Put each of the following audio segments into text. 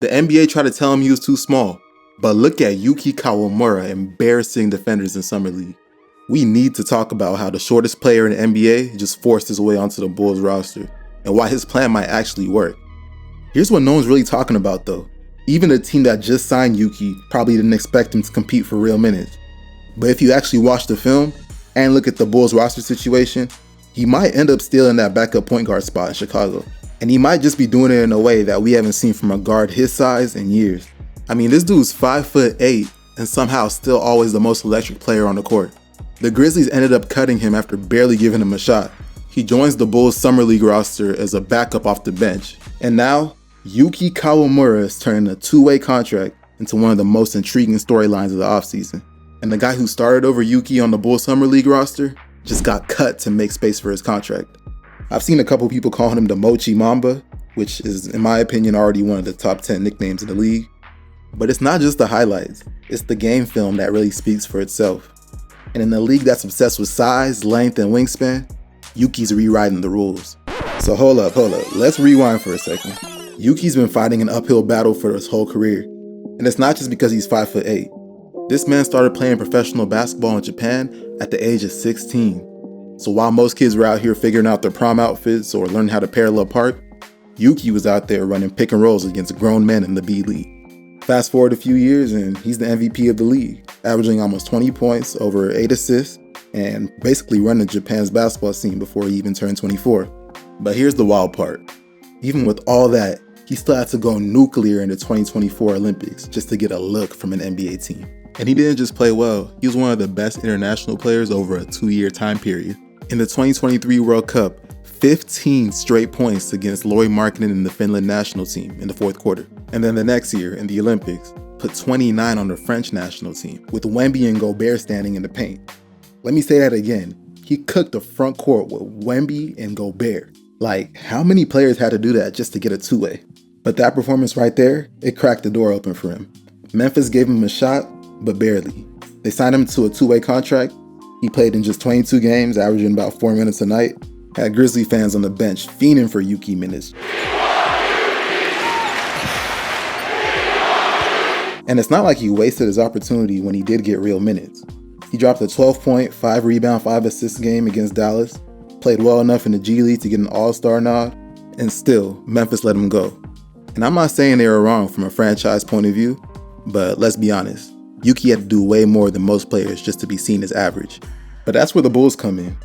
The NBA tried to tell him he was too small, but look at Yuki Kawamura embarrassing defenders in Summer League. We need to talk about how the shortest player in the NBA just forced his way onto the Bulls roster, and why his plan might actually work. Here's what no one's really talking about though. Even a team that just signed Yuki probably didn't expect him to compete for real minutes. But if you actually watch the film and look at the Bulls roster situation, he might end up stealing that backup point guard spot in Chicago. And he might just be doing it in a way that we haven't seen from a guard his size in years. I mean, this dude's 5'8" and somehow still always the most electric player on the court. The Grizzlies ended up cutting him after barely giving him a shot. He joins the Bulls Summer League roster as a backup off the bench. And now, Yuki Kawamura is turning a two-way contract into one of the most intriguing storylines of the offseason. And the guy who started over Yuki on the Bulls Summer League roster just got cut to make space for his contract. I've seen a couple people calling him the Mochi Mamba, which is, in my opinion, already one of the top 10 nicknames in the league. But it's not just the highlights, it's the game film that really speaks for itself. And in a league that's obsessed with size, length, and wingspan, Yuki's rewriting the rules. So hold up, let's rewind for a second. Yuki's been fighting an uphill battle for his whole career. And it's not just because he's 5'8". This man started playing professional basketball in Japan at the age of 16. So while most kids were out here figuring out their prom outfits or learning how to parallel park, Yuki was out there running pick and rolls against grown men in the B League. Fast forward a few years and he's the MVP of the league, averaging almost 20 points, over 8 assists, and basically running Japan's basketball scene before he even turned 24. But here's the wild part. Even with all that, he still had to go nuclear in the 2024 Olympics just to get a look from an NBA team. And he didn't just play well, he was one of the best international players over a 2-year time period. In the 2023 World Cup, 15 straight points against Lauri Markkanen and the Finland national team in the fourth quarter. And then the next year, in the Olympics, put 29 on the French national team, with Wemby and Gobert standing in the paint. Let me say that again. He cooked the front court with Wemby and Gobert. Like, how many players had to do that just to get a two-way? But that performance right there, it cracked the door open for him. Memphis gave him a shot, but barely. They signed him to a two-way contract. He played in just 22 games, averaging about 4 minutes a night. Had Grizzly fans on the bench fiending for Yuki minutes. And it's not like he wasted his opportunity when he did get real minutes. He dropped a 12-point, 5-rebound, 5-assist game against Dallas, played well enough in the G League to get an All-Star nod, and still, Memphis let him go. And I'm not saying they were wrong from a franchise point of view, but let's be honest, Yuki had to do way more than most players just to be seen as average. But that's where the Bulls come in.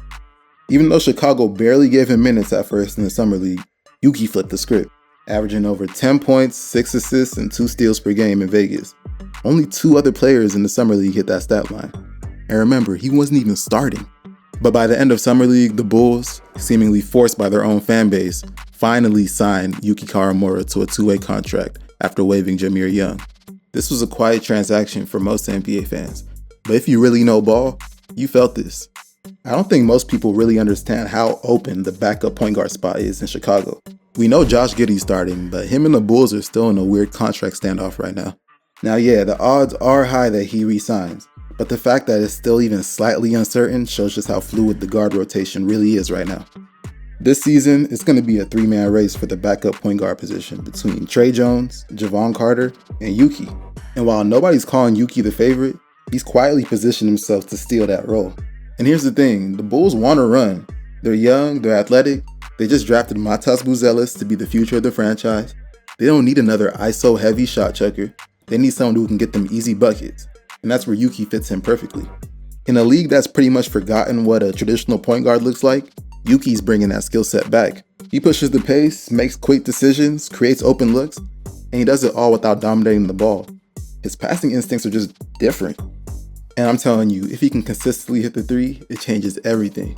Even though Chicago barely gave him minutes at first in the Summer League, Yuki flipped the script, averaging over 10 points, 6 assists, and 2 steals per game in Vegas. Only 2 other players in the Summer League hit that stat line. And remember, he wasn't even starting. But by the end of Summer League, the Bulls, seemingly forced by their own fan base, finally signed Yuki Kawamura to a 2-way contract after waiving Jameer Young. This was a quiet transaction for most NBA fans, but if you really know ball, you felt this. I don't think most people really understand how open the backup point guard spot is in Chicago. We know Josh Giddey's starting, but him and the Bulls are still in a weird contract standoff right now. Now yeah, the odds are high that he re-signs, but the fact that it's still even slightly uncertain shows just how fluid the guard rotation really is right now. This season, it's going to be a 3-man race for the backup point guard position between Trey Jones, Javon Carter, and Yuki. And while nobody's calling Yuki the favorite, he's quietly positioned himself to steal that role. And here's the thing, the Bulls want to run. They're young, they're athletic, they just drafted Matas Buzelis to be the future of the franchise. They don't need another ISO-heavy shot chucker. They need someone who can get them easy buckets. And that's where Yuki fits in perfectly. In a league that's pretty much forgotten what a traditional point guard looks like, Yuki's bringing that skill set back. He pushes the pace, makes quick decisions, creates open looks, and he does it all without dominating the ball. His passing instincts are just different. And I'm telling you, if he can consistently hit the 3, it changes everything.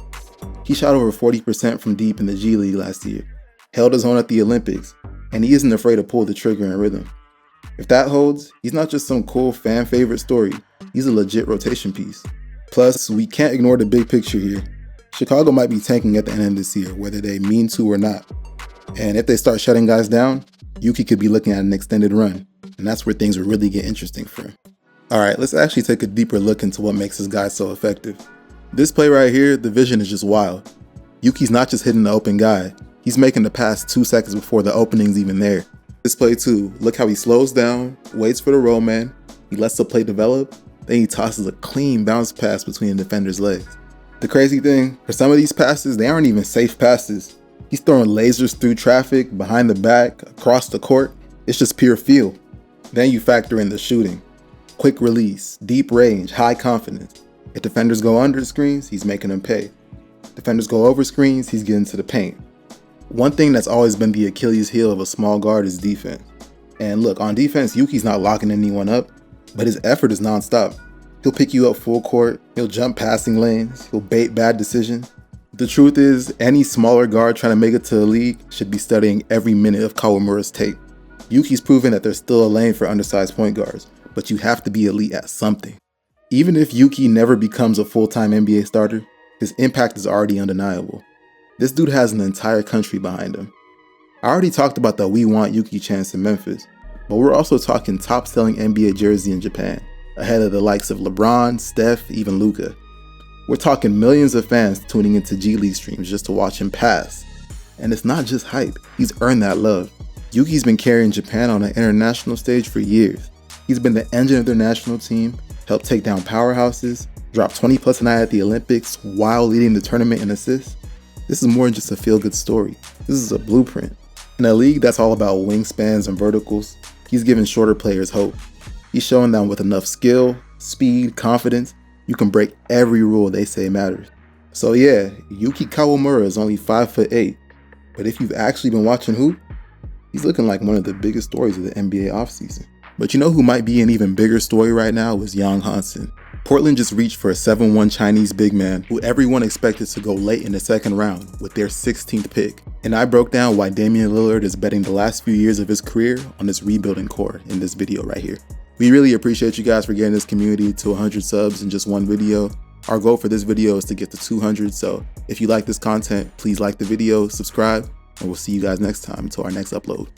He shot over 40% from deep in the G League last year, held his own at the Olympics, and he isn't afraid to pull the trigger in rhythm. If that holds, he's not just some cool fan favorite story, he's a legit rotation piece. Plus, we can't ignore the big picture here. Chicago might be tanking at the end of this year, whether they mean to or not. And if they start shutting guys down, Yuki could be looking at an extended run, and that's where things will really get interesting for him. Alright, let's actually take a deeper look into what makes this guy so effective. This play right here, the vision is just wild. Yuki's not just hitting the open guy, he's making the pass 2 seconds before the opening's even there. This play too, look how he slows down, waits for the roll man, he lets the play develop, then he tosses a clean bounce pass between the defender's legs. The crazy thing, for some of these passes, they aren't even safe passes. He's throwing lasers through traffic, behind the back, across the court. It's just pure feel. Then you factor in the shooting. Quick release, deep range, high confidence. If defenders go under screens, he's making them pay. Defenders go over screens, he's getting to the paint. One thing that's always been the Achilles heel of a small guard is defense. And look, on defense, Yuki's not locking anyone up, but his effort is nonstop. He'll pick you up full court, he'll jump passing lanes, he'll bait bad decisions. The truth is, any smaller guard trying to make it to the league should be studying every minute of Kawamura's tape. Yuki's proven that there's still a lane for undersized point guards, but you have to be elite at something. Even if Yuki never becomes a full-time NBA starter, his impact is already undeniable. This dude has an entire country behind him. I already talked about the We Want Yuki chants in Memphis, but we're also talking top-selling NBA jersey in Japan, ahead of the likes of LeBron, Steph, even Luka. We're talking millions of fans tuning into G League streams just to watch him pass. And it's not just hype, he's earned that love. Yuki's been carrying Japan on an international stage for years. He's been the engine of their national team, helped take down powerhouses, dropped 20+ a night at the Olympics while leading the tournament in assists. This is more than just a feel-good story. This is a blueprint. In a league that's all about wingspans and verticals, he's giving shorter players hope. He's showing them with enough skill, speed, confidence, you can break every rule they say matters. So yeah, Yuki Kawamura is only 5'8", but if you've actually been watching hoop, he's looking like one of the biggest stories of the NBA offseason. But you know who might be an even bigger story right now is Yang Hansen. Portland just reached for a 7'1" Chinese big man who everyone expected to go late in the second round with their 16th pick. And I broke down why Damian Lillard is betting the last few years of his career on this rebuilding core in this video right here. We really appreciate you guys for getting this community to 100 subs in just one video. Our goal for this video is to get to 200, so if you like this content, please like the video, subscribe, and we'll see you guys next time until our next upload.